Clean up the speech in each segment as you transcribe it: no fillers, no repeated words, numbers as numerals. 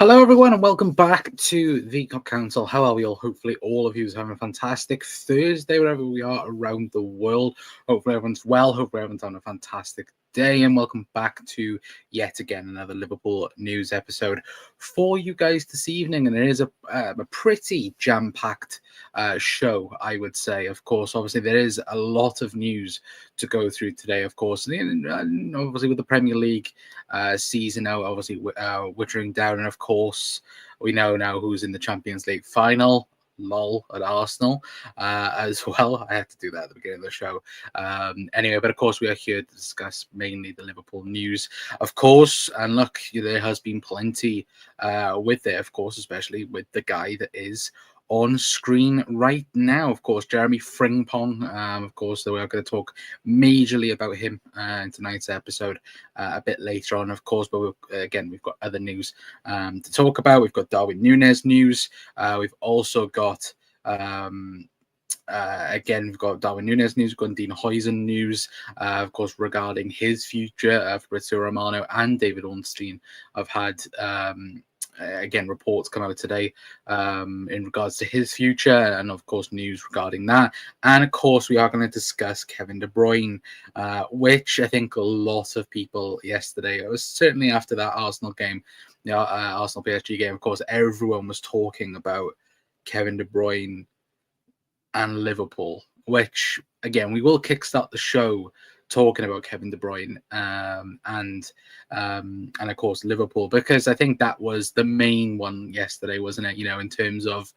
Hello, everyone, and welcome back to the Cop Council. How are we all? Hopefully, all of you is having a fantastic Thursday, wherever we are around the world. Hopefully, everyone's well. Hopefully, everyone's having a fantastic day, and welcome back to yet again another Liverpool news episode for you guys this evening. And it is a pretty jam-packed show, I would say. Of course, obviously, there is a lot of news to go through today. Of course, and obviously with the Premier League season now, obviously withering down, and of course we know now who's in the Champions League final. Lol at Arsenal as well. I had to do that at the beginning of the show. Anyway, but of course we are here to discuss mainly the Liverpool news, of course. And look, there has been plenty with it, of course, especially with the guy that is on screen right now, of course, Jeremie Frimpong. Of course, we are going to talk majorly about him in tonight's episode a bit later on, of course. But we've got other news to talk about. We've got Darwin Núñez news. We've also got we've got Darwin Núñez news. We've got Dean Huijsen news, of course, regarding his future. Fabrizio Romano and David Ornstein have had reports come out today in regards to his future, and of course news regarding that. And of course we are going to discuss Kevin De Bruyne, which I think a lot of people yesterday, it was certainly after that Arsenal game, Arsenal PSG game, of course everyone was talking about Kevin De Bruyne and Liverpool, which again we will kickstart the show talking about Kevin De Bruyne and of course Liverpool, because I think that was the main one yesterday, wasn't it? In terms of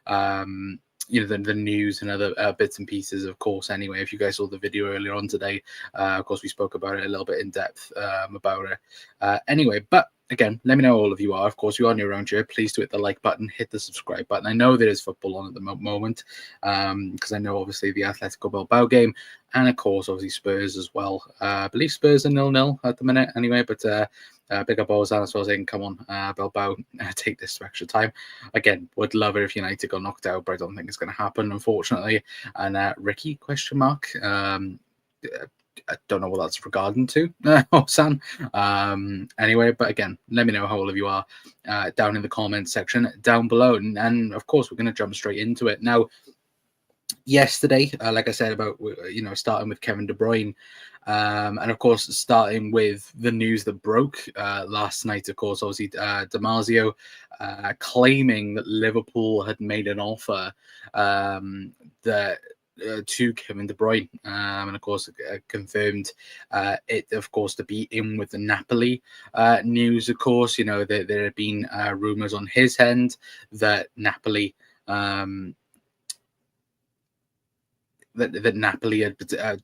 the news and other bits and pieces, of course. Anyway, if you guys saw the video earlier on today, of course we spoke about it a little bit in depth about it. Anyway, but again, let me know all of you are. Of course, you are new around here. Please do hit the like button, hit the subscribe button. I know there is football on at the moment because I know obviously the Atletico Bilbao game, and of course obviously Spurs as well. I believe Spurs are 0-0 at the minute anyway, but big up Ozan as well, saying come on Bilbao, take this to extra time. Again, would love it if United got knocked out, but I don't think it's going to happen, unfortunately. And Ricky ? I don't know what that's regarding to, Sam. Anyway, but again, let me know how all of you are down in the comments section down below. And of course, we're going to jump straight into it. Now, yesterday, like I said, about starting with Kevin De Bruyne, and of course, starting with the news that broke last night, of course, obviously, Damasio claiming that Liverpool had made an offer that to Kevin De Bruyne, and of course confirmed it, of course, to be in with the Napoli news. Of course, there had been rumors on his end that Napoli that Napoli had,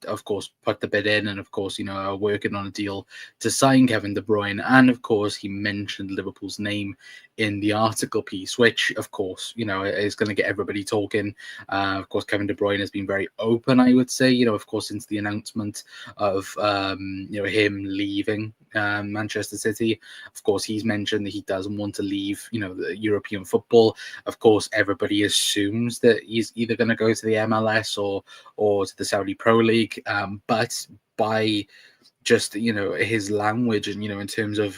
of course, put the bid in, and of course, are working on a deal to sign Kevin De Bruyne. And of course, he mentioned Liverpool's name in the article piece, which, of course, is going to get everybody talking. Of course, Kevin De Bruyne has been very open, I would say, of course, since the announcement of, him leaving Manchester City. Of course, he's mentioned that he doesn't want to leave, the European football. Of course, everybody assumes that he's either going to go to the MLS or to the Saudi Pro League, but by just his language and in terms of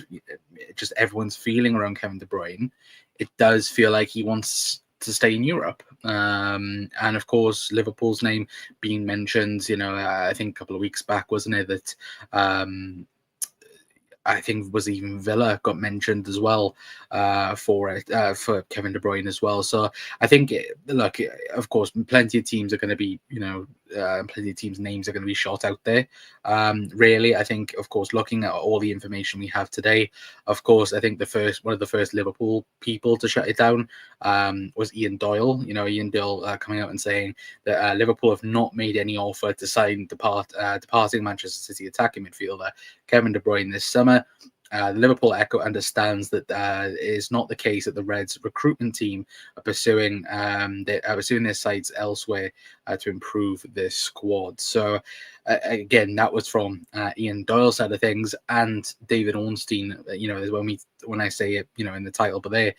just everyone's feeling around Kevin De Bruyne, it does feel like he wants to stay in Europe, and of course Liverpool's name being mentioned. I think a couple of weeks back, wasn't it, that I think was even Villa got mentioned as well for Kevin De Bruyne as well. So I think, look, of course, plenty of teams are going to be, plenty of teams' names are going to be shot out there. Really, I think, of course, looking at all the information we have today, of course, I think one of the first Liverpool people to shut it down was Ian Doyle. Ian Doyle coming out and saying that Liverpool have not made any offer to sign departing Manchester City attacking midfielder Kevin De Bruyne this summer. The Liverpool Echo understands that it is not the case that the Reds recruitment team are pursuing their sites elsewhere to improve their squad. So again, that was from Ian Doyle's side of things, and David Ornstein. When I say it, in the title, but there,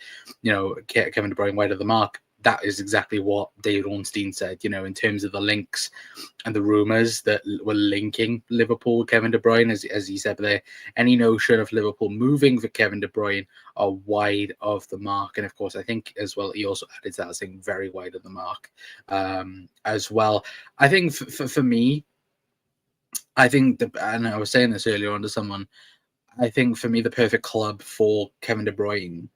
Kevin De Bruyne wide of the mark. that is exactly what David Ornstein said, in terms of the links and the rumours that were linking Liverpool with Kevin De Bruyne, as he said there. Any notion of Liverpool moving for Kevin De Bruyne are wide of the mark. And of course, I think as well, he also added that saying very wide of the mark as well. I think for me, I think, and I was saying this earlier on to someone, I think for me, the perfect club for Kevin De Bruyne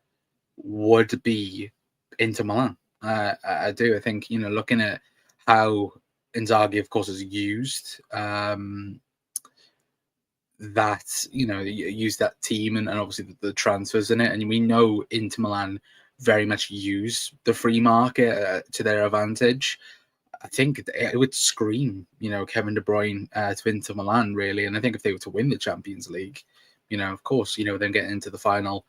would be Inter Milan. I do. I think, looking at how Inzaghi, of course, has used use that team and obviously the transfers in it. And we know Inter Milan very much use the free market to their advantage. I think it would scream, Kevin De Bruyne to Inter Milan, really. And I think if they were to win the Champions League, of course, then getting into the final,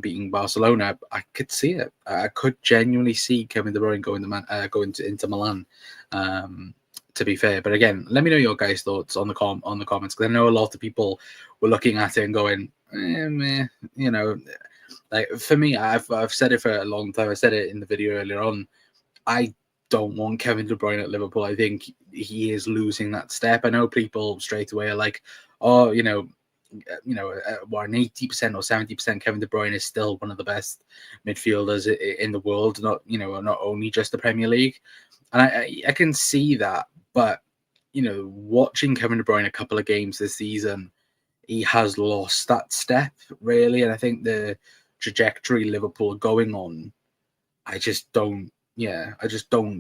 beating Barcelona, I could see it. I could genuinely see Kevin De Bruyne going to Inter Milan. To be fair, but again, let me know your guys' thoughts on the comments, because I know a lot of people were looking at it and going, meh, like for me, I've said it for a long time. I said it in the video earlier on. I don't want Kevin De Bruyne at Liverpool. I think he is losing that step. I know people straight away are like, oh, an 80% or 70% Kevin De Bruyne is still one of the best midfielders in the world, not only just the Premier League. And I can see that, but watching Kevin De Bruyne a couple of games this season, he has lost that step, really. And I think the trajectory Liverpool are going on, I just don't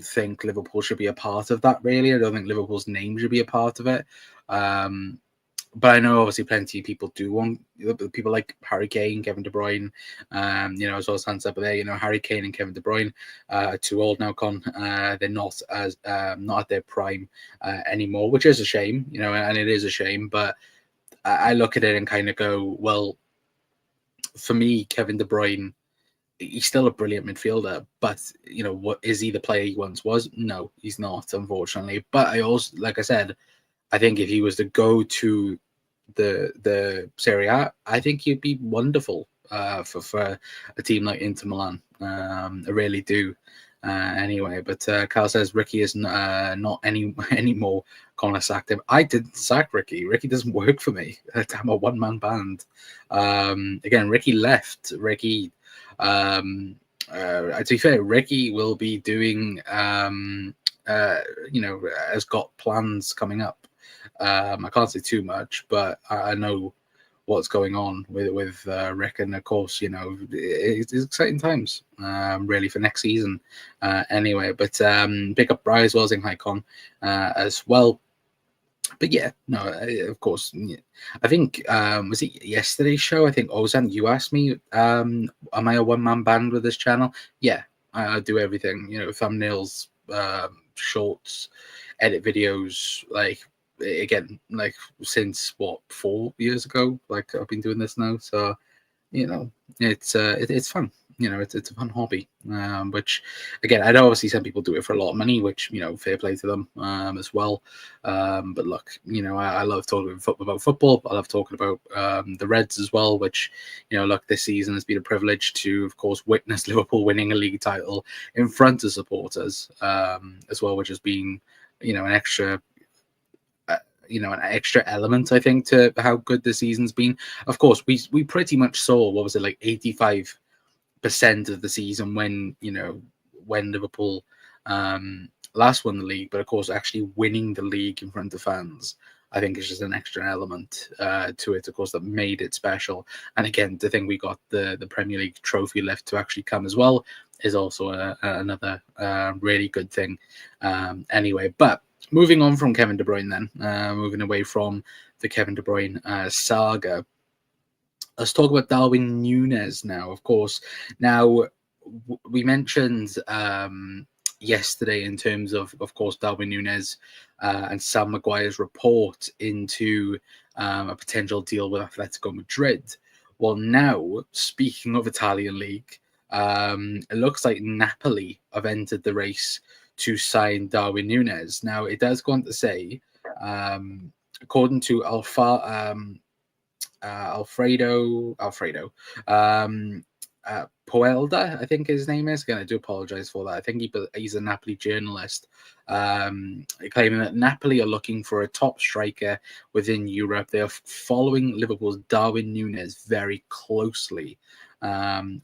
think Liverpool should be a part of that, really. I don't think Liverpool's name should be a part of it. But I know obviously plenty of people do want, people like Harry Kane, Kevin De Bruyne, as well as hands up there. Harry Kane and Kevin De Bruyne are too old now, Con. They're not at their prime anymore, which is a shame, and it is a shame. But I look at it and kind of go, well, for me, Kevin De Bruyne, he's still a brilliant midfielder, but what is he the player he once was? No, he's not, unfortunately. But I also, like I said, I think if he was to go to the Serie A, I think he'd be wonderful for a team like Inter Milan. I really do. Anyway, but Carl says Ricky is not anymore. Connor sacked him. I didn't sack Ricky. Ricky doesn't work for me. I'm a one-man band. Again, Ricky left. Ricky, to be fair, Ricky will be doing, has got plans coming up. I can't say too much, but I know what's going on with Rick, and of course, it's exciting times, really, for next season. Anyway, but pick up Bri as well, saying hi, Con, as well. But yeah, no, of course. I think was it yesterday's show? I think Ozan, you asked me, am I a one-man band with this channel? Yeah, I do everything. Thumbnails, shorts, edit videos, again, since 4 years ago, I've been doing this now. So it's fun. It's a fun hobby, which again, I know obviously some people do it for a lot of money, which fair play to them as well. But look, I love talking about football. I love talking about the Reds as well, which look, this season has been a privilege to, of course, witness Liverpool winning a league title in front of supporters as well, which has been an extra element, I think, to how good the season's been. Of course, we pretty much saw, what was it, 85% of the season when Liverpool last won the league. But of course, actually winning the league in front of fans, I think, is just an extra element to it, of course, that made it special. And again, the thing we got the Premier League trophy left to actually come as well is also another really good thing. Anyway, but moving on from Kevin De Bruyne then, moving away from the Kevin De Bruyne saga, let's talk about Darwin Núñez now, of course. Now, we mentioned yesterday in terms of course, Darwin Núñez and Sam Maguire's report into a potential deal with Atletico Madrid. Well, now, speaking of Italian league, it looks like Napoli have entered the race to sign Darwin Núñez. Now, it does go on to say, according to Alfredo, Poelda, I think his name is. Again, I do apologize for that. I think he's a Napoli journalist, claiming that Napoli are looking for a top striker within Europe. They are following Liverpool's Darwin Núñez very closely,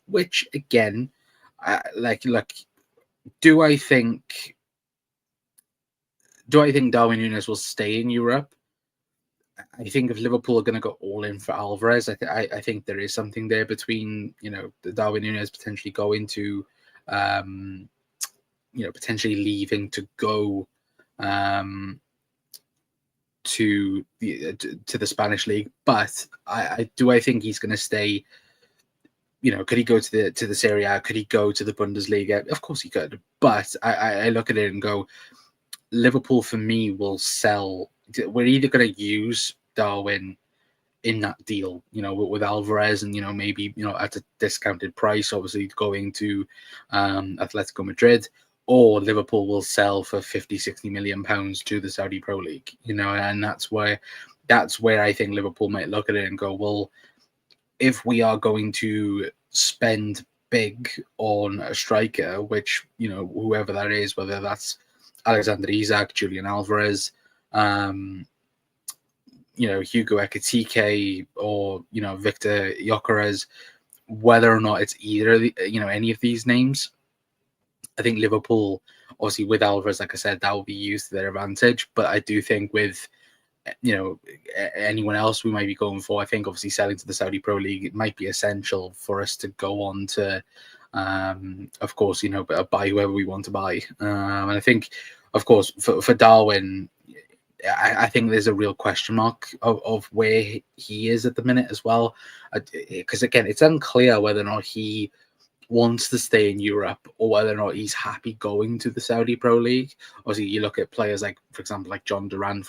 which again, do I think Darwin Núñez will stay in Europe? I think if Liverpool are going to go all in for Alvarez, I think there is something there between, the Darwin Núñez potentially going to, potentially leaving to go to the Spanish league. But I think he's going to stay. Could he go to the Serie A? Could he go to the Bundesliga? Of course he could. But I look at it and go, Liverpool for me will sell. We're either going to use Darwin in that deal, with Alvarez, and maybe at a discounted price, obviously going to Atletico Madrid, or Liverpool will sell for 50-60 million pounds to the Saudi Pro League, and that's where I think Liverpool might look at it and go, well, if we are going to spend big on a striker, which whoever that is, whether that's Alexander Isak, Julian Alvarez, Hugo Ekitike, or Victor Gyökeres, whether or not it's either of any of these names, I think Liverpool, obviously with Alvarez, like I said, that will be used to their advantage. But I do think with anyone else we might be going for, I think obviously selling to the Saudi Pro League, it might be essential for us to go on to, of course, buy whoever we want to buy. And I think, of course, for Darwin, I think there's a real question mark of where he is at the minute as well. Because again, it's unclear whether or not he wants to stay in Europe or whether or not he's happy going to the Saudi Pro League. Obviously, you look at players like, for example, like John Duran,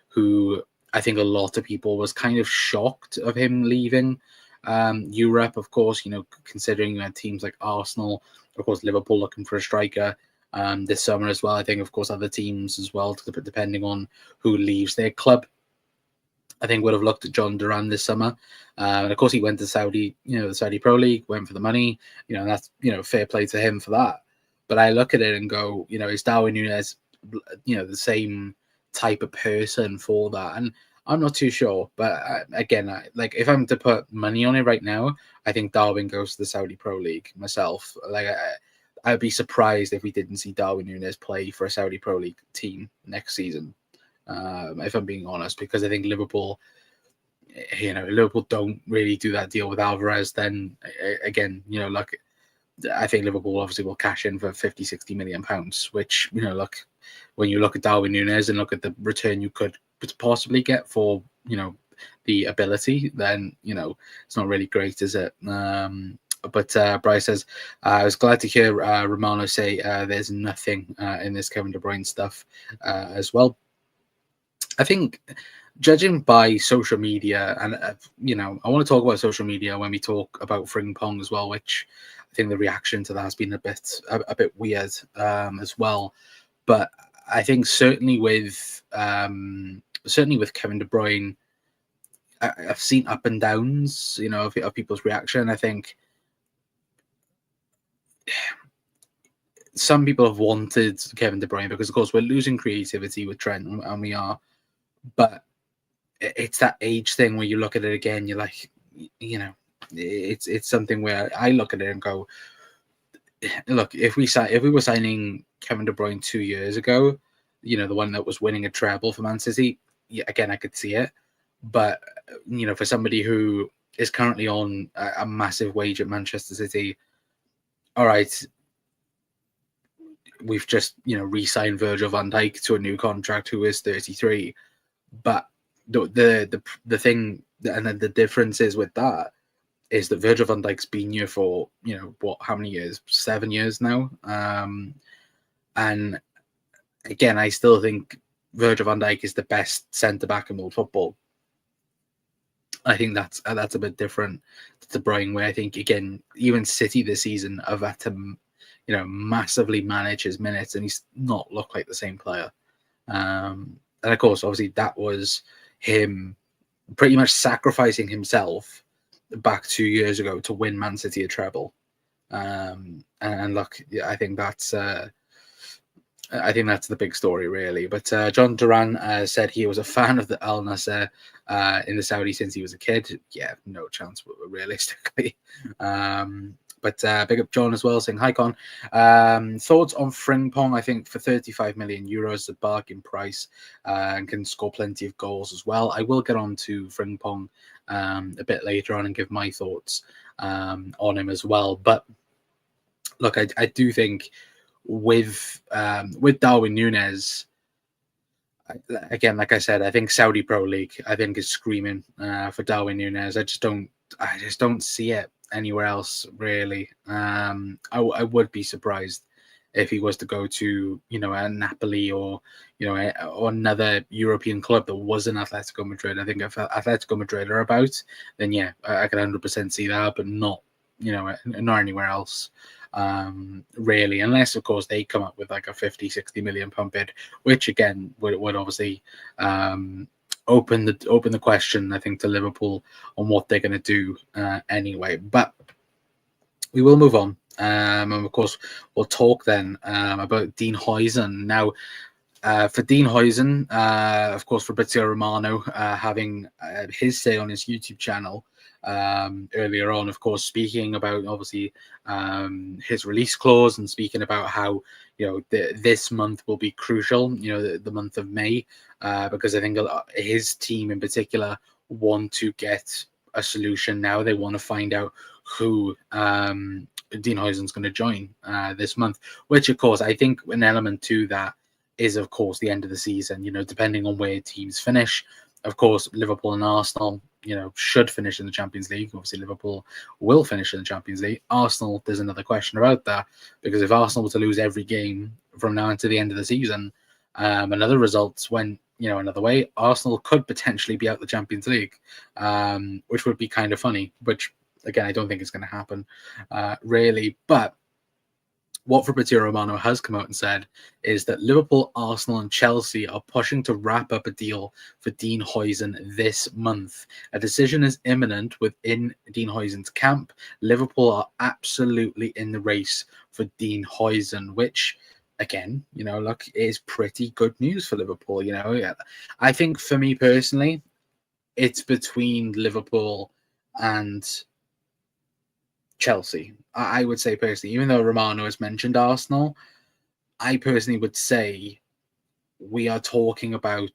who I think a lot of people was kind of shocked of him leaving Europe, of course, considering you had teams like Arsenal, of course, Liverpool looking for a striker this summer as well. I think, of course, other teams as well, depending on who leaves their club, I think would have looked at John Duran this summer. And of course, he went to Saudi, the Saudi Pro League, went for the money, that's, fair play to him for that. But I look at it and go, is Darwin Núñez, the same type of person for that? And I'm not too sure. But again, if I'm to put money on it right now, I think Darwin goes to the Saudi Pro League myself. I'd be surprised if we didn't see Darwin Núñez play for a Saudi Pro League team next season, if I'm being honest, because I think Liverpool, Liverpool don't really do that deal with Alvarez. Then again, I think Liverpool obviously will cash in for 50-60 million pounds, which, when you look at Darwin Núñez and look at the return you could possibly get for, the ability, then, it's not really great, is it? But Bryce says, I was glad to hear Romano say there's nothing in this Kevin De Bruyne stuff as well. I think, judging by social media, and I want to talk about social media when we talk about Frimpong as well, which I think the reaction to that has been a bit weird as well. But I think certainly with Kevin De Bruyne, I've seen up and downs, of people's reaction. I think some people have wanted Kevin De Bruyne because, of course, we're losing creativity with Trent, and we are. But it's that age thing where you look at it again, you're like, it's something where I look at it and go, look, if we were signing Kevin De Bruyne 2 years ago, the one that was winning a treble for Man City, again, I could see it. But for somebody who is currently on a massive wage at Manchester City, all right, we've just re-signed Virgil van Dijk to a new contract, who is 33. But the thing, and then the difference is with that is that Virgil van Dijk's been here for how many years? 7 years now. And again, I still think Virgil van Dijk is the best centre back in world football. I think that's a bit different to De Bruyne, where I think, again, even City this season have had to massively manage his minutes, and he's not looked like the same player. And of course, obviously, that was him pretty much sacrificing himself back 2 years ago to win Man City a treble. And look, yeah, I think that's the big story, really. But John Duran said he was a fan of the Al Nassr in the Saudi since he was a kid. Yeah, no chance, realistically. But big up John as well, saying, hi, Con. Thoughts on Frimpong? I think for 35 million euros, a bargain price, and can score plenty of goals as well. I will get on to Frimpong a bit later on and give my thoughts on him as well. But look, I do think with Darwin Núñez, again, like I said, I think Saudi Pro League, I think, is screaming for Darwin Núñez. I just don't see it anywhere else, really. I would be surprised if he was to go to, a Napoli or, or another European club that wasn't Atletico Madrid. I think if Atletico Madrid are about, then yeah, I can 100% see that, but not, not anywhere else. Really, unless of course they come up with like a 50-60 million pound bid, which again would obviously open the question, I think, to Liverpool on what they're going to do anyway. But we will move on, and of course we'll talk then about Dean Huijsen. Now, for Dean Huijsen, of course, Fabrizio Romano having his say on his YouTube channel earlier on, of course, speaking about obviously his release clause and speaking about how this month will be crucial, the month of May, because I think his team in particular want to get a solution now. They want to find out who Dean Huijsen's going to join this month, which of course I think an element to that is of course the end of the season, depending on where teams finish. Of course, Liverpool and Arsenal, should finish in the Champions League. Obviously, Liverpool will finish in the Champions League. Arsenal, there's another question about that, because if Arsenal were to lose every game from now until the end of the season, and other results went, another way, Arsenal could potentially be out the Champions League, which would be kind of funny, which, again, I don't think is going to happen, really. But what Fabrizio Romano has come out and said is that Liverpool, Arsenal, and Chelsea are pushing to wrap up a deal for Dean Huijsen this month. A decision is imminent within Dean Huijsen's camp. Liverpool are absolutely in the race for Dean Huijsen, which, again, look, is pretty good news for Liverpool. I think for me personally, it's between Liverpool and Chelsea. I would say personally, even though Romano has mentioned Arsenal, I personally would say we're talking about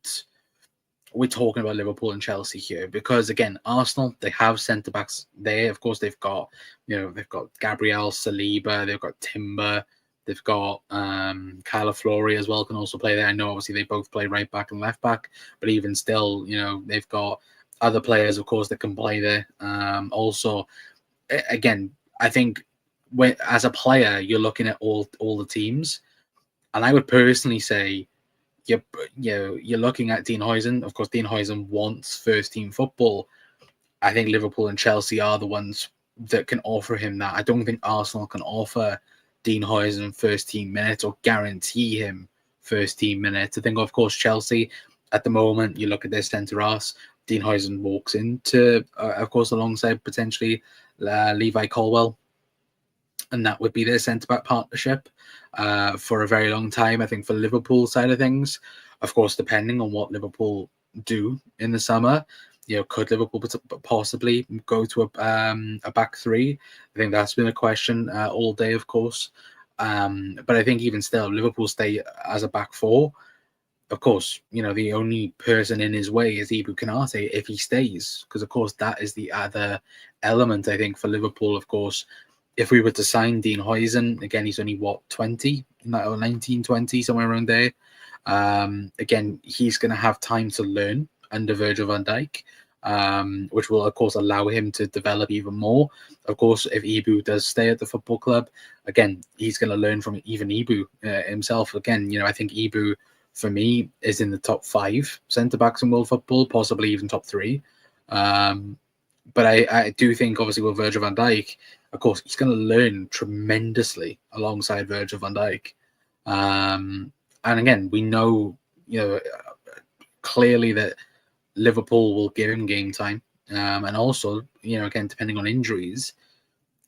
Liverpool and Chelsea here, because again, Arsenal, they have centre backs there. Of course, they've got Gabriel, Saliba, they've got Timber, they've got Calaflori as well, can also play there. I know obviously they both play right back and left back, but even still, they've got other players, of course, that can play there. Also, again, I think as a player, you're looking at all the teams, and I would personally say you're looking at Dean Huijsen. Of course, Dean Huijsen wants first team football. I think Liverpool and Chelsea are the ones that can offer him that. I don't think Arsenal can offer Dean Huijsen first team minutes or guarantee him first team minutes. I think, of course, Chelsea at the moment, you look at their centre halves, Dean Huijsen walks into, of course, alongside potentially Levi Colwill, and that would be their centre-back partnership for a very long time. I think for Liverpool side of things, of course, depending on what Liverpool do in the summer, could Liverpool possibly go to a back three? I think that's been a question all day, of course. But I think even still, Liverpool stay as a back four. Of course, the only person in his way is Ibu Konate if he stays, because of course that is the other element, I think, for Liverpool. Of course, if we were to sign Dean Huijsen, again, he's only 20, 19, 20, somewhere around there. Again, he's going to have time to learn under Virgil van Dijk, which will, of course, allow him to develop even more. Of course, if Ibu does stay at the football club, again, he's going to learn from even Ibu himself. Again, I think Ibu, for me, is in the top 5 centre-backs in world football, possibly even top 3. But I do think, obviously, with Virgil van Dijk, of course, he's going to learn tremendously alongside Virgil van Dijk. And again, we know, clearly that Liverpool will give him game time. And also, again, depending on injuries,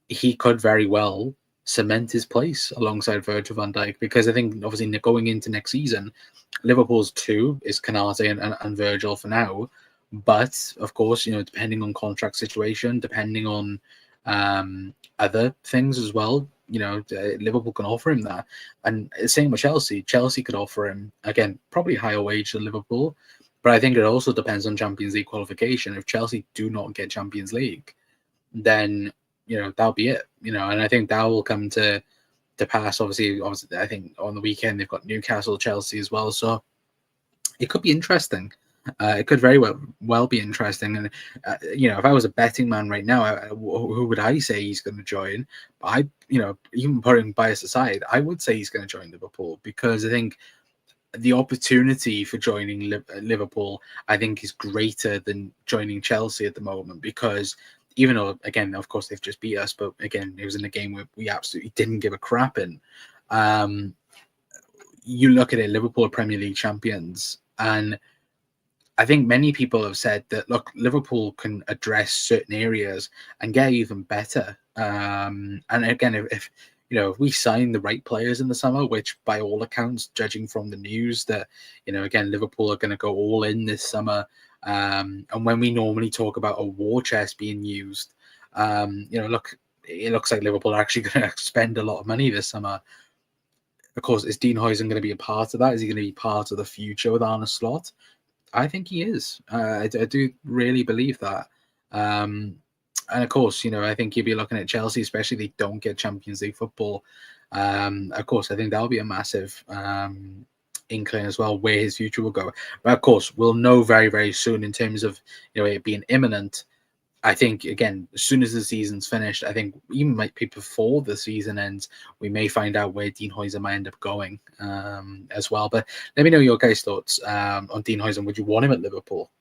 he could very well cement his place alongside Virgil van Dijk, because I think obviously going into next season, Liverpool's two is Canate and Virgil for now. But of course, depending on contract situation, depending on other things as well, Liverpool can offer him that. And same with Chelsea. Chelsea could offer him, again, probably higher wage than Liverpool. But I think it also depends on Champions League qualification. If Chelsea do not get Champions League, then that'll be it. And I think that will come to pass. Obviously, I think on the weekend they've got Newcastle, Chelsea as well, so it could be interesting. It could very well be interesting. And if I was a betting man right now, who would I say he's going to join? Even putting bias aside, I would say he's going to join Liverpool, because I think the opportunity for joining Liverpool, I think, is greater than joining Chelsea at the moment, because even though, again, of course, they've just beat us, but again, it was in a game where we absolutely didn't give a crap in. You look at it, Liverpool are Premier League champions, and I think many people have said that, look, Liverpool can address certain areas and get even better. And again, if we sign the right players in the summer, which by all accounts, judging from the news, that, again, Liverpool are going to go all in this summer. And when we normally talk about a war chest being used, look, it looks like Liverpool are actually going to spend a lot of money this summer. Of course, is Dean Huijsen going to be a part of that? Is he going to be part of the future with Arne Slot? I think he is. I do really believe that. And of course, I think you'll be looking at Chelsea, especially if they don't get Champions League football. Of course, I think that'll be a massive inkling as well where his future will go. But of course, we'll know very, very soon in terms of it being imminent. I think, again, as soon as the season's finished, I think even might be before the season ends, we may find out where Dean Huijsen might end up going as well. But let me know your guys' thoughts on Dean Huijsen. Would you want him at Liverpool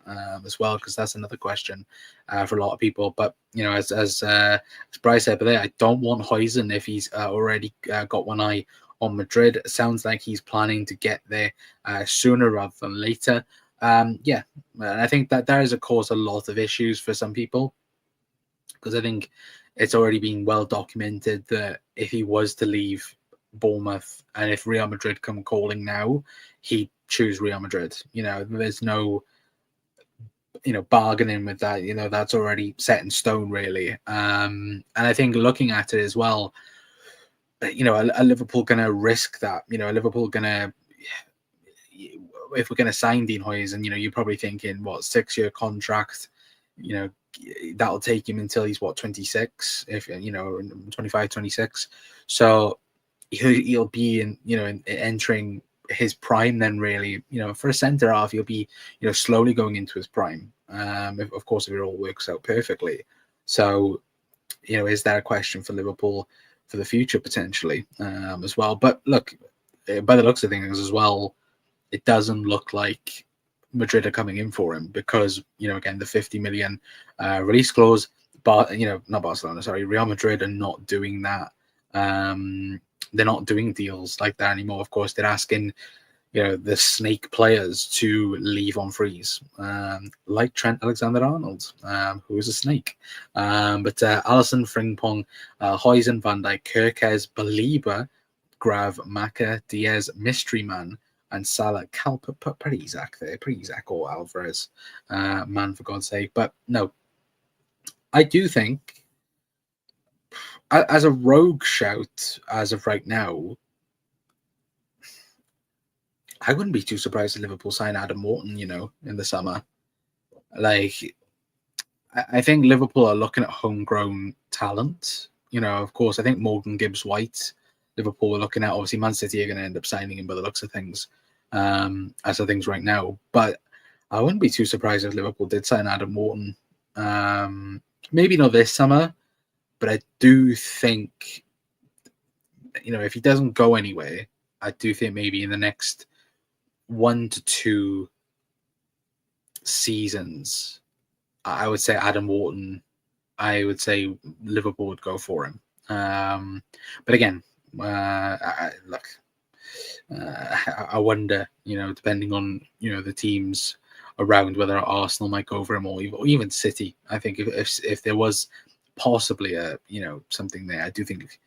as well? Because that's another question for a lot of people. But, as Bryce said, but there, I don't want Huijsen if he's already got one eye on Madrid. It sounds like he's planning to get there sooner rather than later. And I think that has caused a lot of issues for some people, because I think it's already been well documented that if he was to leave Bournemouth and if Real Madrid come calling now, he'd choose Real Madrid. There's no bargaining with that. That's already set in stone, really. And I think looking at it as well, are Liverpool going to risk that? Are Liverpool going to, if we're going to sign Dean Huijsen, you're probably thinking, 6-year contract, that'll take him until he's 26, if 25, 26. So he'll be in entering his prime then, really. For a centre half, he'll be slowly going into his prime. Of course, if it all works out perfectly. So is that a question for Liverpool for the future potentially as well? But look, by the looks of things as well, it doesn't look like Madrid are coming in for him, because again, the 50 million release clause, but not Barcelona, sorry, Real Madrid are not doing that. They're not doing deals like that anymore. Of course, they're asking the snake players to leave on freeze, like Trent Alexander-Arnold, who is a snake. But Alisson, Frimpong, Huijsen, Van Dijk, Kerkez, Belieber, Grav, Maka, Diaz, Mystery Man, and Salah. Pretty exact there, pretty exact, or Alvarez, man, for God's sake. But no, I do think, as a rogue shout, as of right now, I wouldn't be too surprised if Liverpool sign Adam Morton, in the summer. Like, I think Liverpool are looking at homegrown talent. Of course, I think Morgan Gibbs-White, Liverpool are looking at. Obviously, Man City are going to end up signing him by the looks of things, as of things right now. But I wouldn't be too surprised if Liverpool did sign Adam Morton. Maybe not this summer, but I do think, if he doesn't go anywhere, I do think maybe in the next 1 to 2 seasons, I would say Adam Wharton, I would say Liverpool would go for him. But again, I wonder, depending on, the teams around whether Arsenal might go for him or even City. I think if there was possibly a something there, I do think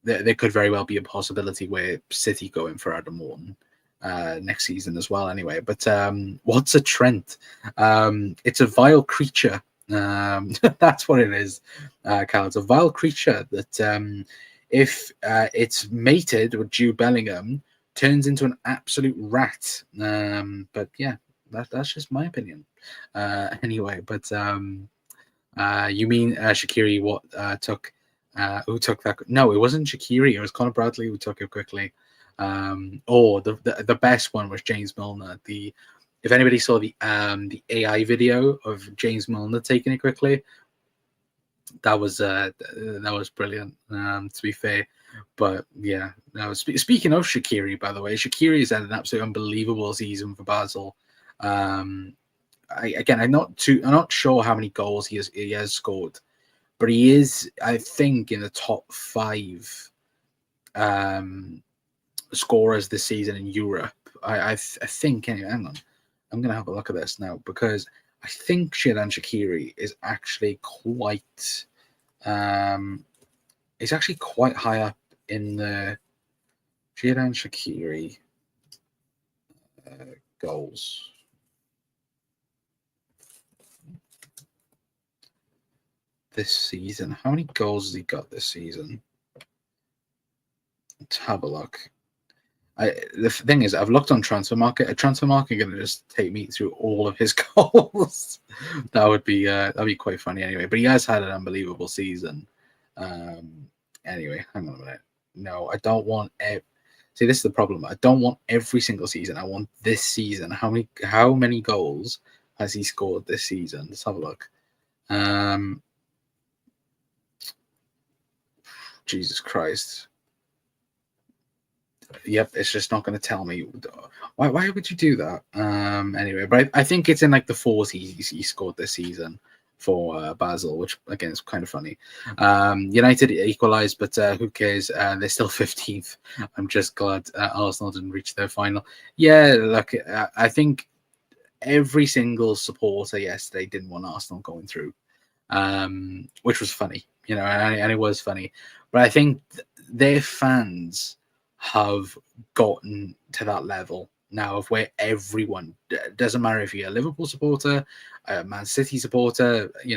there could very well be a possibility where City go in for Adam Morton next season as well. Anyway, but what's a Trent? It's a vile creature. That's what it is, Cal. It's a vile creature that if it's mated with Jude Bellingham, turns into an absolute rat. But yeah, that's just my opinion. Anyway, but you mean Shaqiri? What took? Who took that? No, it wasn't Shaqiri. It was Conor Bradley who took it quickly. Or the best one was James Milner. If anybody saw the AI video of James Milner taking it quickly, that was brilliant. To be fair, but yeah, no. Speaking of Shaqiri, by the way, Shaqiri's had an absolutely unbelievable season for Basel. I'm not sure how many goals he has scored, but he is, I think, in the top 5 scorers this season in Europe. I think. Anyway, hang on, I'm gonna have a look at this now because I think Xherdan Shaqiri is actually quite. He's actually quite high up in the Xherdan Shaqiri goals. This season, how many goals has he got this season? Let's have a look. The thing is, I've looked on Transfer Market. A Transfer Market going to just take me through all of his goals. that'd be quite funny anyway. But he has had an unbelievable season. Anyway, hang on a minute. No, I don't want. See, this is the problem. I don't want every single season. I want this season. How many goals has he scored this season? Let's have a look. Jesus Christ. Yep, it's just not going to tell me. Why would you do that? Anyway, but I think it's in like the 40s he scored this season for Basel, which again is kind of funny. United equalised, but who cares? They're still 15th. I'm just glad Arsenal didn't reach their final. Yeah, look, I think every single supporter yesterday didn't want Arsenal going through, which was funny, and it was funny. But I think their fans have gotten to that level now of where everyone, doesn't matter if you're a Liverpool supporter, a Man City supporter, a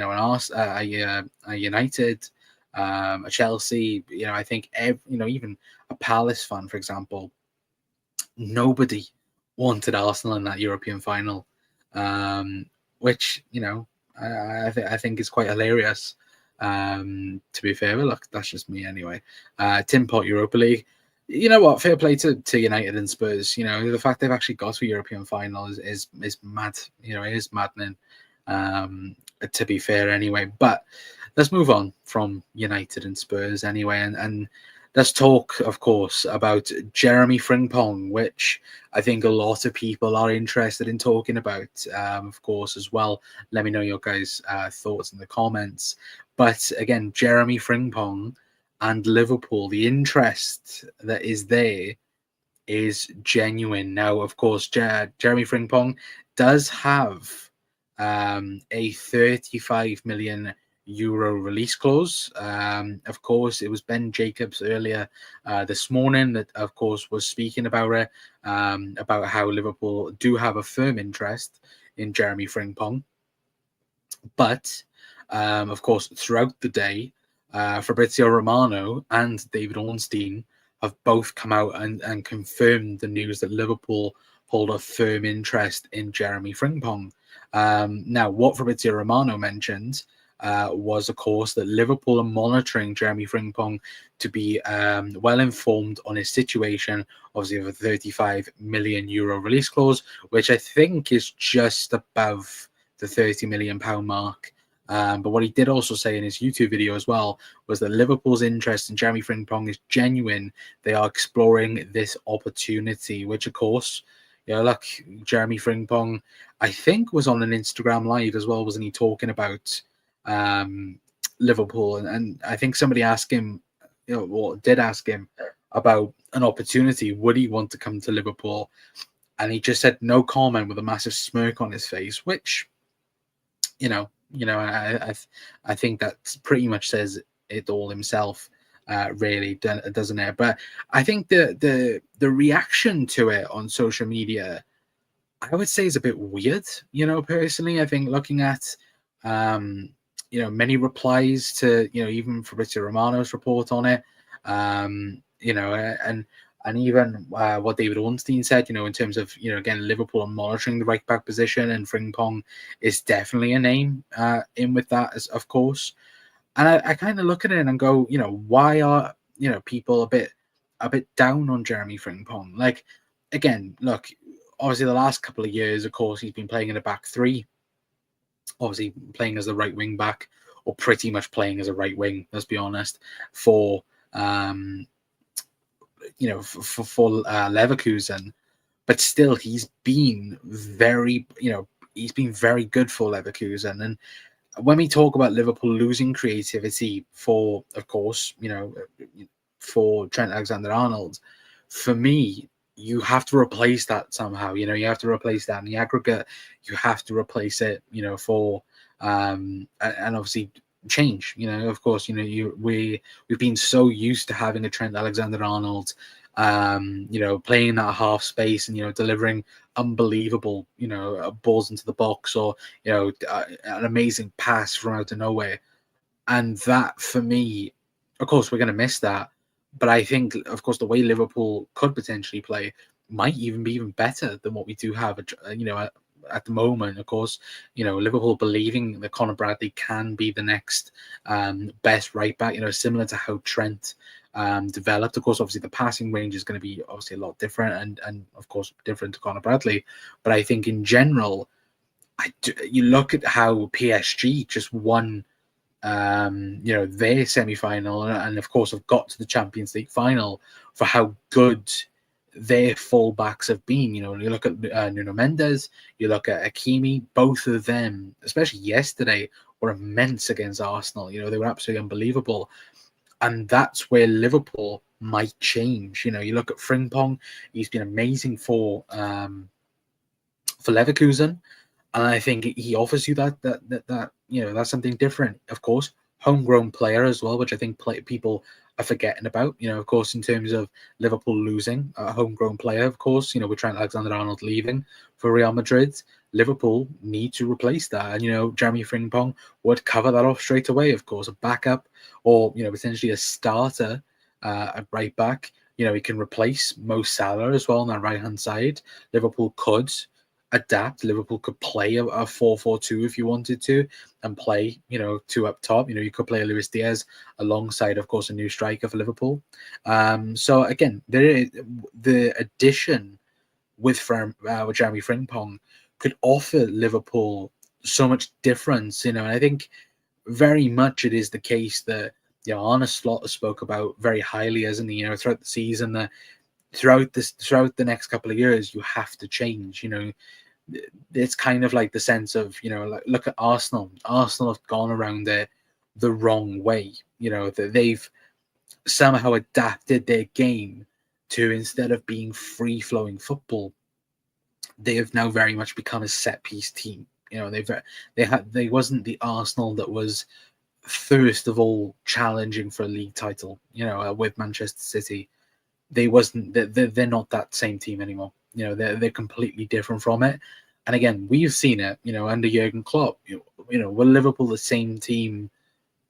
United, a Chelsea, I think even a Palace fan, for example, nobody wanted Arsenal in that European final, which I think is quite hilarious. To be fair, but look, that's just me anyway. Tin Pot Europa League. You know what? Fair play to United and Spurs. The fact they've actually got to a European final is mad. It is maddening. To be fair, anyway. But let's move on from United and Spurs anyway, and let's talk, of course, about Jeremie Frimpong, which I think a lot of people are interested in talking about, of course, as well. Let me know your guys' thoughts in the comments. But again, Jeremie Frimpong and Liverpool, the interest that is there is genuine. Now, of course, Jeremie Frimpong does have a 35 million euro release clause. Of course, it was Ben Jacobs earlier this morning that, of course, was speaking about it, about how Liverpool do have a firm interest in Jeremie Frimpong. But, of course, throughout the day, Fabrizio Romano and David Ornstein have both come out and confirmed the news that Liverpool hold a firm interest in Jeremie Frimpong. Now, what Fabrizio Romano mentioned was, of course, that Liverpool are monitoring Jeremie Frimpong to be well informed on his situation, obviously of a 35 million euro release clause, which I think is just above the 30 million pound mark. But what he did also say in his YouTube video as well was that Liverpool's interest in Jeremie Frimpong is genuine. They are exploring this opportunity, which, of course, look, Jeremie Frimpong, I think, was on an Instagram live as well, wasn't he, talking about Liverpool? And I think somebody asked him, did ask him about an opportunity. Would he want to come to Liverpool? and he just said no comment with a massive smirk on his face, which, I think that pretty much says it all himself, really, doesn't it? But I think the reaction to it on social media, I would say, is a bit weird. Personally, I think looking at, many replies to, even Fabrizio Romano's report on it, and even what David Ornstein said, in terms of, again, Liverpool are monitoring the right back position, and Frimpong is definitely a name in with that, as, of course. And I kind of look at it and go, why are, people a bit down on Jeremie Frimpong? Like, again, look, obviously the last couple of years, of course, he's been playing in a back three, obviously playing as the right wing back, or pretty much playing as a right wing, let's be honest, for Leverkusen. But still, he's been very good for Leverkusen. And when we talk about Liverpool losing creativity for, of course, for Trent Alexander-Arnold, for me, you have to replace that somehow. You have to replace that in the aggregate. You have to replace it, for and obviously change. Of course, we've been so used to having a Trent Alexander-Arnold, playing that half space and delivering unbelievable, balls into the box, or an amazing pass from out of nowhere. And that, for me, of course, we're going to miss that. But I think, of course, the way Liverpool could potentially play might even be even better than what we do have, at the moment. Of course, Liverpool believing that Conor Bradley can be the next best right back, similar to how Trent developed. Of course, obviously the passing range is going to be obviously a lot different, and of course different to Conor Bradley. But I think in general, you look at how PSG just won their semi-final, and of course have got to the Champions League final, for how good their fullbacks have been. You look at Nuno Mendes, you look at Hakimi, both of them, especially yesterday, were immense against Arsenal. They were absolutely unbelievable. And that's where Liverpool might change. You look at Frimpong, he's been amazing for Leverkusen. And I think he offers you that that's something different. Of course, homegrown player as well, which I think people are forgetting about. Of course, in terms of Liverpool losing a homegrown player, of course, with Trent Alexander-Arnold leaving for Real Madrid, Liverpool need to replace that. And, Jeremie Frimpong would cover that off straight away. Of course, a backup, or, potentially a starter at right back. He can replace Mo Salah as well on that right-hand side. Liverpool could adapt. Liverpool could play a 4-4-2 if you wanted to, and play, two up top. You could play Luis Diaz alongside, of course, a new striker for Liverpool. So again, the addition with Jeremie Frimpong could offer Liverpool so much difference, and I think very much it is the case that Arne Slot spoke about very highly, hasn't he? Throughout the season, that throughout the next couple of years, you have to change. It's kind of like the sense of, like, look at Arsenal. Arsenal have gone around it the wrong way. That they've somehow adapted their game to, instead of being free flowing football, they have now very much become a set piece team. They wasn't the Arsenal that was first of all challenging for a league title. With Manchester City, they're not that same team anymore. They're completely different from it. And again, we've seen it, under Jurgen Klopp. Were Liverpool the same team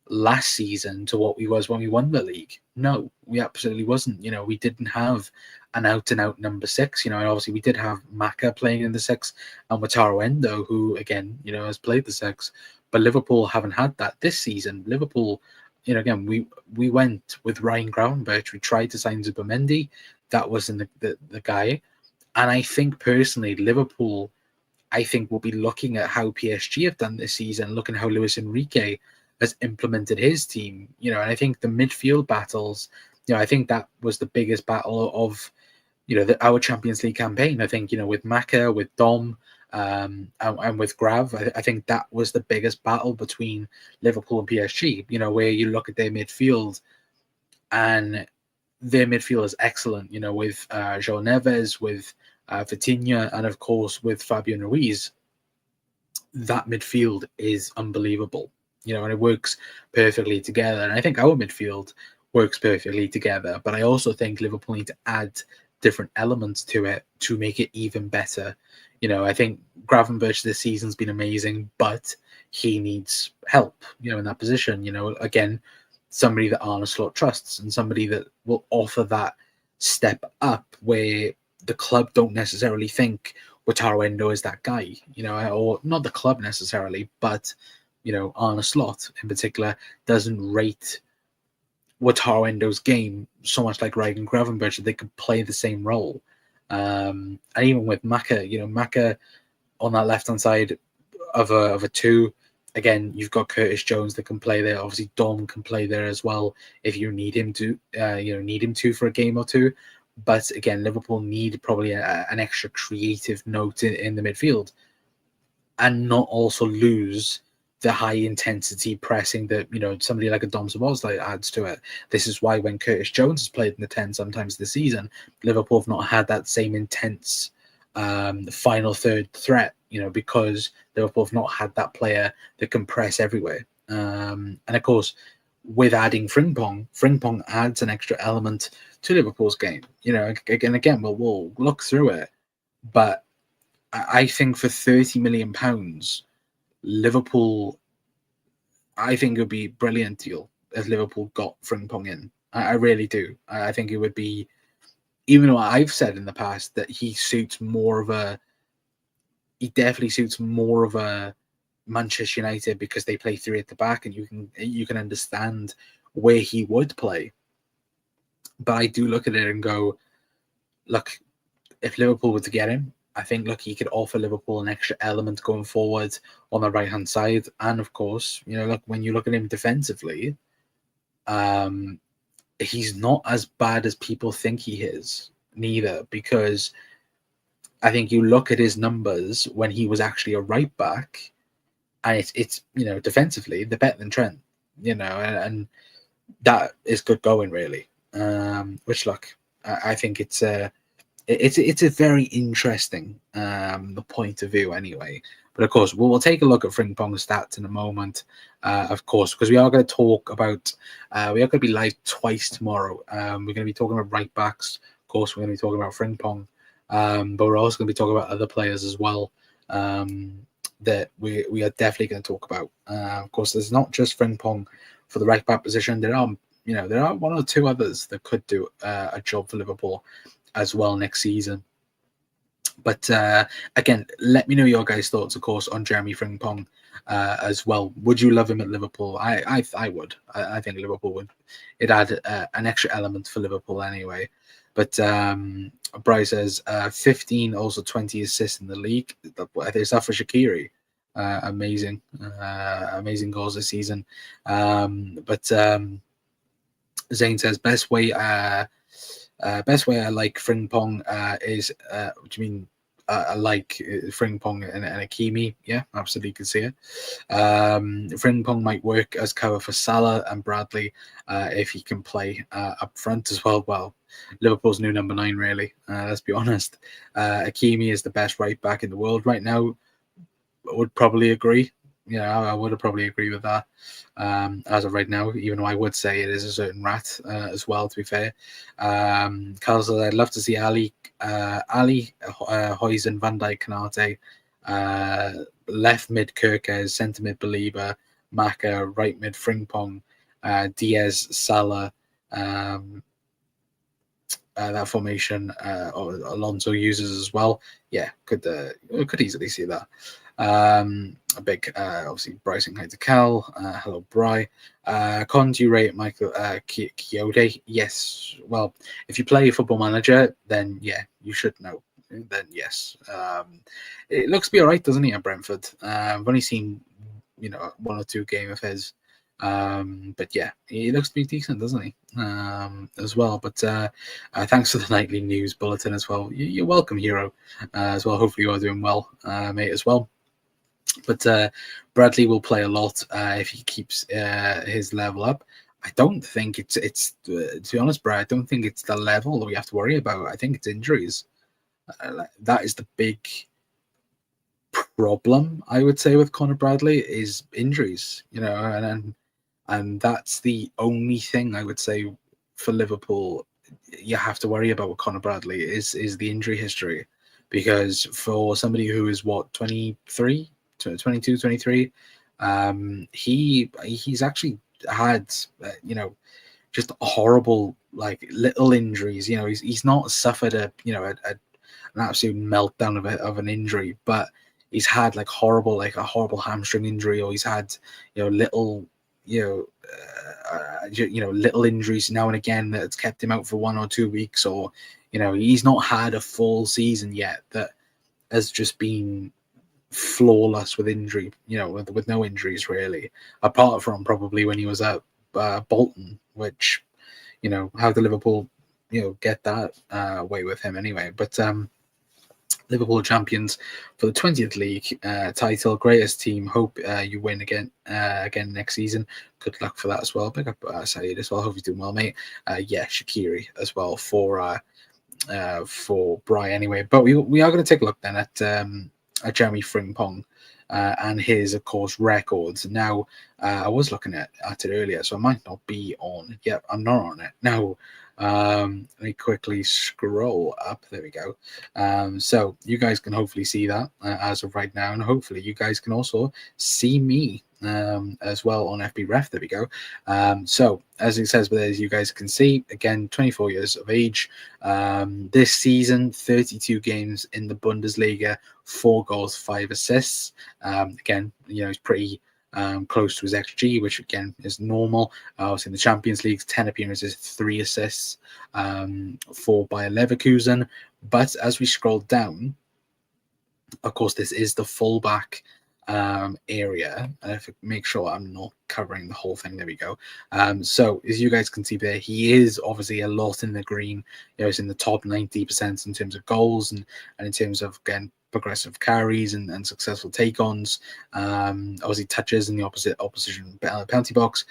last season to what we was when we won the league? No, we absolutely wasn't. We didn't have an out-and-out number six. And obviously we did have Maka playing in the six, and Wataru Endo, who again, has played the six. But Liverpool haven't had that this season. Liverpool, again, we went with Ryan Gravenberch. We tried to sign Zubimendi. That wasn't the guy. And I think personally, Liverpool, I think, will be looking at how PSG have done this season, looking at how Luis Enrique has implemented his team. And I think the midfield battles, I think that was the biggest battle of, our Champions League campaign. I think, with Maka, with Dom, and with Grav, I think that was the biggest battle between Liverpool and PSG, where you look at their midfield, and their midfield is excellent, with João Neves, with Vitinha, and of course with Fabian Ruiz, that midfield is unbelievable. And it works perfectly together. And I think our midfield works perfectly together. But I also think Liverpool need to add different elements to it to make it even better. I think Gravenberch this season's been amazing, but he needs help, in that position. Again, somebody that Arne Slot trusts and somebody that will offer that step up where the club don't necessarily think Wataru Endo is that guy, or not the club necessarily, but, Arne Slot in particular doesn't rate Wataru Endo's game so much like Ryan Gravenberch that they could play the same role. And even with Maka, Maka on that left-hand side of a two, again, you've got Curtis Jones that can play there. Obviously, Dom can play there as well if you need him to, for a game or two. But again, Liverpool need probably an extra creative note in the midfield and not also lose the high intensity pressing that, somebody like a Dom Szoboszlai adds to it. This is why when Curtis Jones has played in the 10 sometimes this season, Liverpool have not had that same intense final third threat, because Liverpool have not had that player that can press everywhere. And of course, with adding Frimpong adds an extra element to Liverpool's game. Again, we'll look through it, but I think for £30 million, Liverpool, I think it would be a brilliant deal if Liverpool got Frimpong in. I really do. I think it would be, even though I've said in the past that he definitely suits more of a Manchester United because they play three at the back, and you can understand where he would play. But I do look at it and go, look, if Liverpool were to get him, I think, look, he could offer Liverpool an extra element going forward on the right-hand side. And, of course, look, when you look at him defensively, he's not as bad as people think he is, neither, because I think you look at his numbers when he was actually a right-back, and it's defensively, they're better than Trent, and that is good going, really. Which, look, I think it's a very interesting point of view anyway. But of course, we'll take a look at Frimpong's stats in a moment, of course, because we are going to talk about, we are going to be live twice tomorrow. We're going to be talking about right backs. Of course, we're going to be talking about Frimpong, but we're also going to be talking about other players as well that we are definitely going to talk about. Of course, there's not just Frimpong for the right back position. There are one or two others that could do a job for Liverpool as well next season. But again, let me know your guys' thoughts, of course, on Jeremie Frimpong as well. Would you love him at Liverpool? I would. I think Liverpool would. It add an extra element for Liverpool anyway. But Bryce says 15, also 20 assists in the league. Is that for Shaqiri? Amazing goals this season. But Zane says best way I like Frimpong is. What do you mean? I like Frimpong and Hakimi. Yeah, absolutely could see it. Frimpong might work as cover for Salah and Bradley if he can play up front as well. Well, Liverpool's new number 9, really. Let's be honest. Hakimi is the best right back in the world right now. I would probably agree. I would probably agree with that as of right now, even though I would say it is a certain rat as well, to be fair. Carl says, I'd love to see Ali, Huijsen, Van Dijk, Konate, left mid Kirkez, centre mid Belieber, Maka, right mid Frimpong, Diaz, Salah, that formation Alonso uses as well. Yeah, could easily see that. A big, obviously, Bryson hi to Cal. Hello, Bry. Con, do you rate Michael Kyoto? Yes. Well, if you play Football Manager, then yeah, you should know. Then yes. It looks to be all right, doesn't he, at Brentford? I've only seen, one or two games of his. But yeah, he looks to be decent, doesn't he? As well. But thanks for the nightly news bulletin as well. You're welcome, Hero, as well. Hopefully you are doing well, mate, as well. But Bradley will play a lot if he keeps his level up. I don't think it's to be honest, Brad, I don't think it's the level that we have to worry about. I think it's injuries. That is the big problem, I would say, with Conor Bradley is injuries. And that's the only thing I would say for Liverpool you have to worry about with Conor Bradley is the injury history, because for somebody who is what 23, 22, 23, he's actually had just horrible like little injuries. He's not suffered an absolute meltdown of an injury, but he's had like a horrible hamstring injury, or he's had little little injuries now and again that's kept him out for 1 or 2 weeks, or he's not had a full season yet that has just been flawless with injury, with no injuries really, apart from probably when he was at Bolton, which how did Liverpool get that away with him anyway. But Liverpool champions for the 20th league title, greatest team. Hope you win again next season. Good luck for that as well. Big up Saeed as well. Hope you're doing well, mate. Shaqiri as well for Bry anyway. But we are going to take a look then at Jeremie Frimpong and his, of course, records. Now, I was looking at it earlier, so I might not be on. Yep, I'm not on it now. Let me quickly scroll up. There we go. So you guys can hopefully see that as of right now, and hopefully you guys can also see me as well on FB Ref. There we go. So as it says, but as you guys can see, again, 24 years of age. This season, 32 games in the Bundesliga, 4 goals, 5 assists. Again, he's pretty close to his XG, which again is normal. Also in the Champions League, 10 appearances, 3 assists for Bayer Leverkusen. But as we scroll down, of course, this is the fullback area. And if I make sure I'm not covering the whole thing, there we go. So as you guys can see there, he is obviously a lot in the green. He's in the top 90% in terms of goals and in terms of, again, progressive carries and successful take-ons. Obviously touches in the opposition penalty box,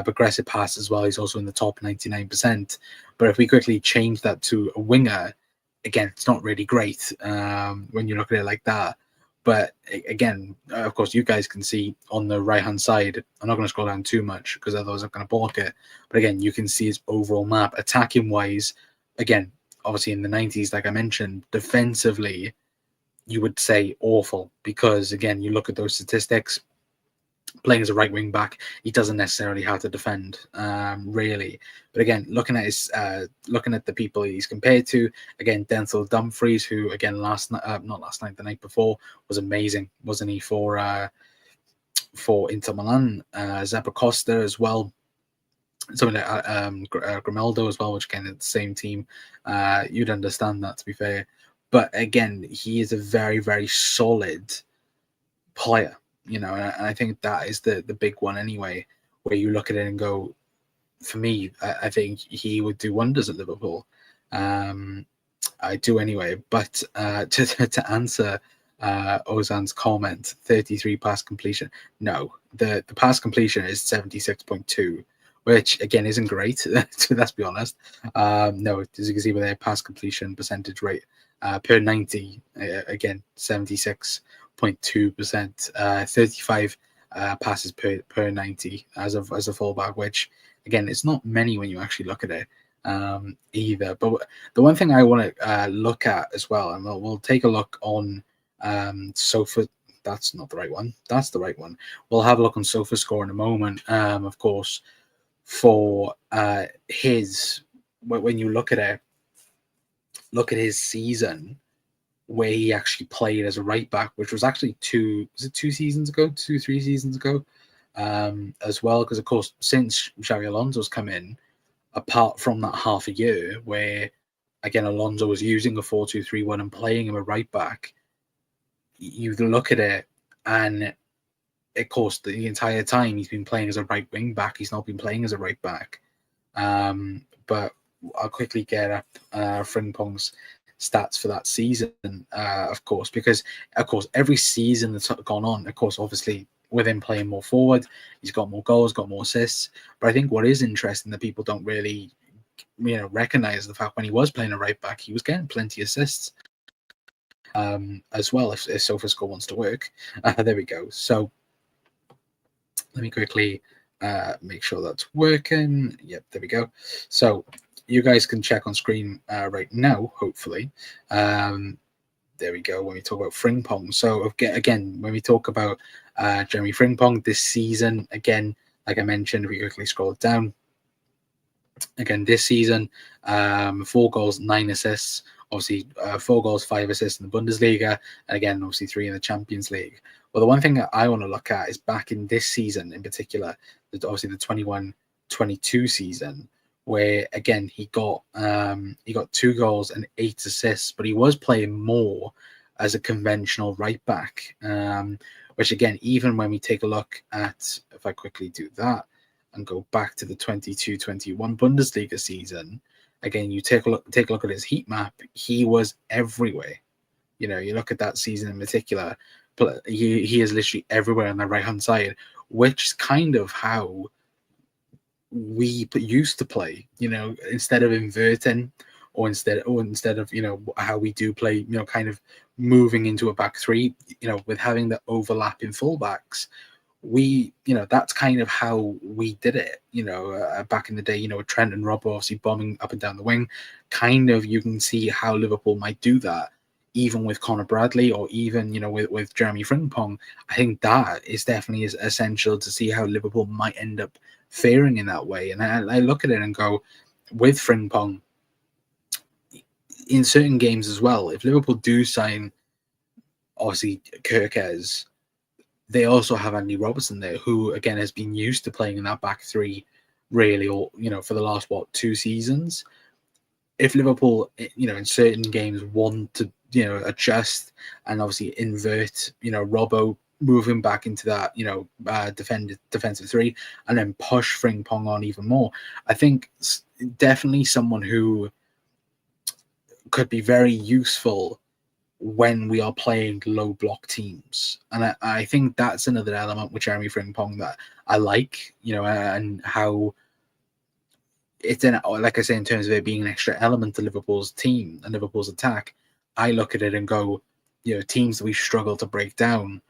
progressive pass as well. He's also in the top 99%. But if we quickly change that to a winger, again, it's not really great when you look at it like that. But again, of course, you guys can see on the right-hand side, I'm not going to scroll down too much because otherwise I'm going to block it. But again, you can see his overall map. Attacking-wise, again, obviously in the 90s, like I mentioned, defensively, you would say awful because, again, you look at those statistics, playing as a right wing back, he doesn't necessarily have to defend, really. But again, looking at the people he's compared to, again, Denzel Dumfries, who again the night before was amazing, wasn't he, for Inter Milan? Zappa Costa as well. Something like Grimaldo as well, which again is the same team. You'd understand that, to be fair. But again, he is a very, very solid player. And I think that is the big one anyway, where you look at it and go, for me, I think he would do wonders at Liverpool. I do anyway. But to answer Ozan's comment, 33 pass completion. No, the pass completion is 76.2, which again isn't great. Let's be honest. No, as you can see with their pass completion percentage rate per 90, again 76.2%, 35 passes per 90 as a fullback, which again it's not many when you actually look at it either. But the one thing I want to look at as well, and we'll take a look on Sofa. That's not the right one. That's the right one. We'll have a look on Sofa Score in a moment. Of course, for his, when you look at his season, where he actually played as a right back, which was actually 3 seasons ago, as well. Because of course, since Xabi Alonso's come in, apart from that half a year where again Alonso was using a 4-2-3-1 and playing him a right back, you look at it, and of course the entire time he's been playing as a right wing back. He's not been playing as a right back. But I'll quickly get up Frimpong's stats for that season, of course, because of course every season that's gone on, of course, obviously with him playing more forward, he's got more goals, got more assists. But I think what is interesting that people don't really recognize the fact when he was playing a right back, he was getting plenty of assists. as well if SofaScore wants to work. There we go. So let me quickly make sure that's working. Yep, there we go. So you guys can check on screen right now, hopefully. There we go. When we talk about Frimpong, so again, when we talk about Jeremie Frimpong this season, again, like I mentioned, if we quickly scroll down, again this season, 4 goals, 9 assists. Obviously, 4 goals, 5 assists in the Bundesliga, and again, obviously 3 in the Champions League. Well, the one thing that I want to look at is back in this season in particular, obviously the 21-22 season, where again he got 2 goals and 8 assists, but he was playing more as a conventional right back, which again, even when we take a look at, if I quickly do that and go back to the 22-21 Bundesliga season, again, you take a look at his heat map, he was everywhere. You know, you look at that season in particular, but he is literally everywhere on the right hand side, which is kind of how we used to play, you know, instead of inverting or instead of, you know, how we do play, you know, kind of moving into a back three, you know, with having the overlapping fullbacks, we, you know, that's kind of how we did it, you know, back in the day, you know, with Trent and Robbo obviously bombing up and down the wing. Kind of, you can see how Liverpool might do that, even with Connor Bradley or even, you know, with Jeremie Frimpong. I think that is definitely is essential to see how Liverpool might end up faring in that way. And I look at it and go, with Frimpong, in certain games as well, if Liverpool do sign, obviously, Kirkes, they also have Andy Robertson there, who again has been used to playing in that back three, really, or you know, for the last 2 seasons. If Liverpool, you know, in certain games want to, you know, adjust and obviously invert, you know, Robbo moving back into that, you know, defensive three, and then push Frimpong on even more, I think definitely someone who could be very useful when we are playing low block teams. And I think that's another element with Jeremie Frimpong that I like, you know, and how it's in, like I say, in terms of it being an extra element to Liverpool's team and Liverpool's attack. I look at it and go, you know, teams that we struggle to break down,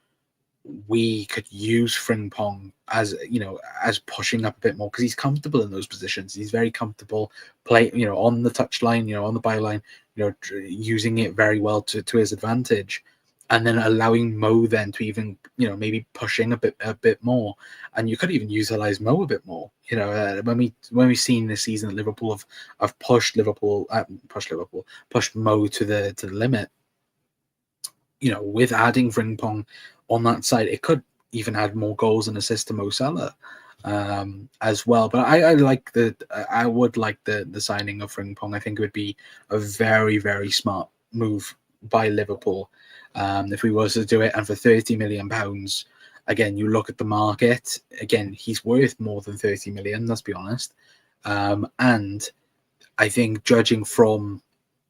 we could use Frimpong as, you know, as pushing up a bit more, because he's comfortable in those positions. He's very comfortable playing, you know, on the touchline, you know, on the byline, you know, using it very well to his advantage, and then allowing Mo then to even, you know, maybe pushing a bit more, and you could even utilize Mo a bit more. You know, when we've seen this season that Liverpool have pushed Mo to the limit. You know, with adding Frimpong on that side, it could even add more goals and assists to Mo Salah as well. But I would like the signing of Frimpong. I think it would be a very, very smart move by Liverpool if we was to do it. And for £30 million, again, you look at the market. Again, he's worth more than 30 million. Let's be honest. And I think, judging from,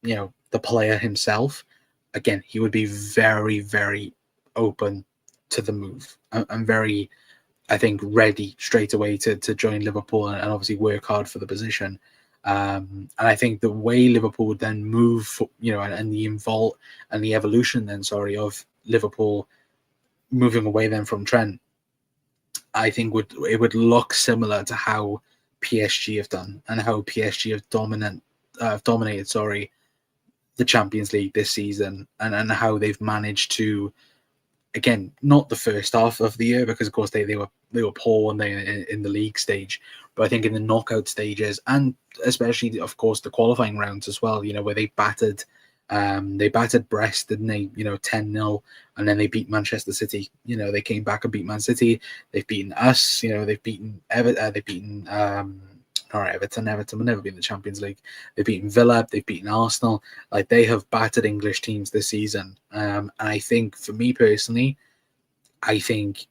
you know, the player himself, again, he would be very, very open to the move. I'm very, I think, ready straight away to join Liverpool and obviously work hard for the position. And I think the way Liverpool would then move, you know, and the evolution then, of Liverpool moving away then from Trent, I think it would look similar to how PSG have done and how PSG have dominated the Champions League this season, and how they've managed to, again, not the first half of the year, because of course they were poor when they in the league stage, but I think in the knockout stages, and especially of course the qualifying rounds as well, you know, where they battered Brest, didn't they, you know, 10-0, and then they beat Manchester City. You know, they came back and beat Man City. They've beaten us, you know, they've beaten Everton. Everton will never be in the Champions League. They've beaten Villa. They've beaten Arsenal. Like, they have battered English teams this season. And I think, for me personally, I think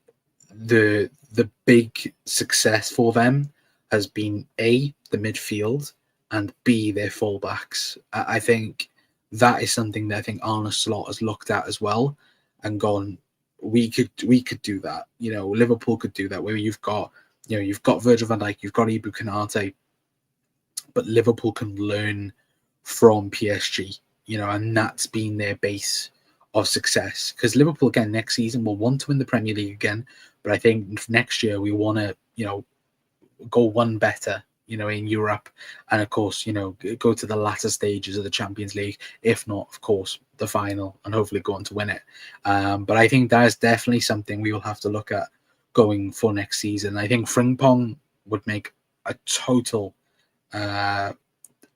the big success for them has been A, the midfield, and B, their fullbacks. I think that is something that I think Arne Slot has looked at as well and gone, we could do that. You know, Liverpool could do that, where you've got Virgil van Dijk, you've got Ibu Konate, but Liverpool can learn from PSG, you know, and that's been their base of success, because Liverpool again next season will want to win the Premier League again, but I think next year we want to go one better in Europe, and of course go to the latter stages of the Champions League, if not of course the final, and hopefully go on to win it. But I think that is definitely something we will have to look at going for next season. I think Frimpong would make a total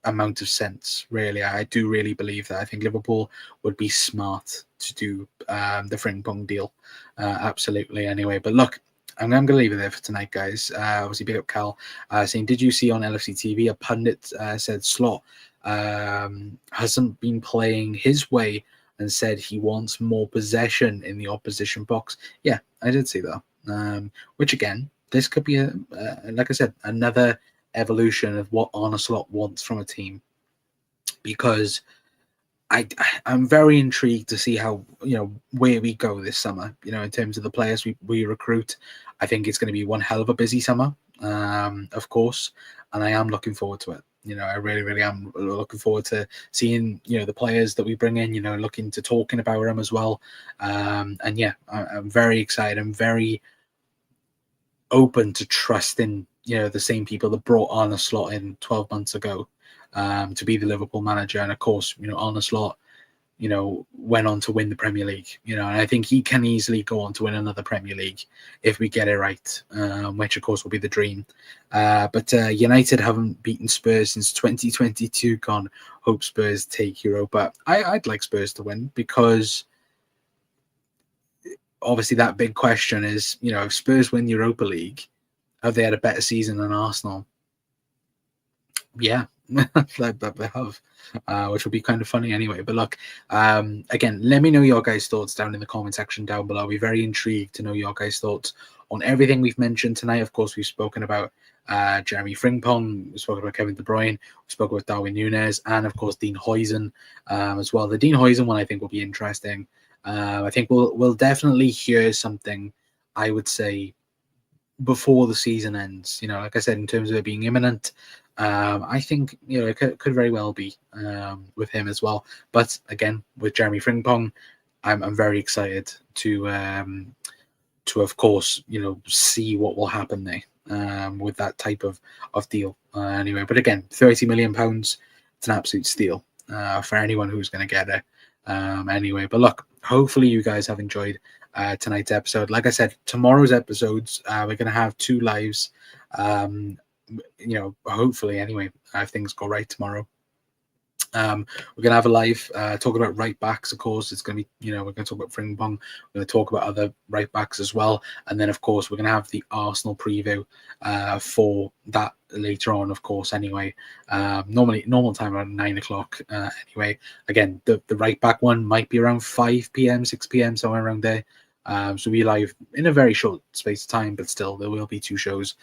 amount of sense, really. I do really believe that. I think Liverpool would be smart to do the Frimpong deal, absolutely. Anyway, but look, I'm going to leave it there for tonight, guys. Obviously, big up Cal saying, did you see on LFC TV a pundit said Slot hasn't been playing his way and said he wants more possession in the opposition box? Yeah, I did see that. Which again, this could be like I said, another evolution of what Arne Slot wants from a team, because I'm very intrigued to see how where we go this summer. In terms of the players we recruit, I think it's going to be one hell of a busy summer, of course, and I am looking forward to it. I really, really am looking forward to seeing the players that we bring in. Looking to talking about them as well, and yeah, I'm very excited. I'm very open to trusting the same people that brought Arne Slot in 12 months ago to be the Liverpool manager. And of course, Arne Slot, went on to win the Premier League, and I think he can easily go on to win another Premier League if we get it right, which of course will be the dream. But United haven't beaten Spurs since 2022. Gone. Hope Spurs take Europa. I'd like Spurs to win, because obviously that big question is, if Spurs win Europa League, have they had a better season than Arsenal? Yeah, they have, which would be kind of funny anyway. But look, again, let me know your guys' thoughts down in the comment section down below. I'll be very intrigued to know your guys' thoughts on everything we've mentioned tonight. Of course, we've spoken about Jeremie Frimpong, we've spoken about Kevin De Bruyne, we spoke about Darwin Núñez, and of course Dean Huijsen as well. The Dean Huijsen one I think will be interesting. I think we'll definitely hear something, I would say, before the season ends. Like I said, in terms of it being imminent, I think it could very well be with him as well. But again, with Jeremie Frimpong, I'm very excited to of course see what will happen there with that type of deal. Anyway, but again, £30 million, it's an absolute steal for anyone who's going to get it. Anyway, but look, hopefully you guys have enjoyed tonight's episode. Like I said, tomorrow's episodes, we're going to have 2 lives. Hopefully anyway, if things go right tomorrow. We're gonna have a live talking about right backs. Of course, it's gonna be we're gonna talk about Frimpong. We're gonna talk about other right backs as well, and then of course we're gonna have the Arsenal preview for that later on. Of course, anyway, normal time around 9 o'clock. Anyway, again, the right back one might be around 5 p.m., 6 p.m., somewhere around there. So we'll be live in a very short space of time, but still there will be 2 shows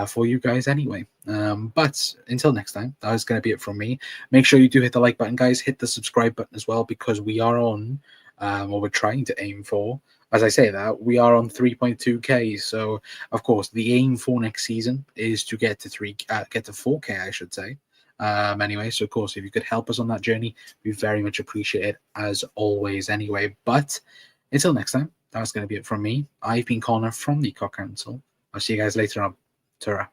for you guys anyway. But until next time, that is going to be it from me. Make sure you do hit the like button, guys. Hit the subscribe button as well, because we are on, or we're trying to aim for, as I say that, we are on 3.2k. So of course the aim for next season is to get to 4k, I should say. Anyway, so of course if you could help us on that journey, we very much appreciate it as always anyway. But until next time, that's going to be it from me. I've been Connor from the Cock Council. I'll see you guys later on. Ta-ra.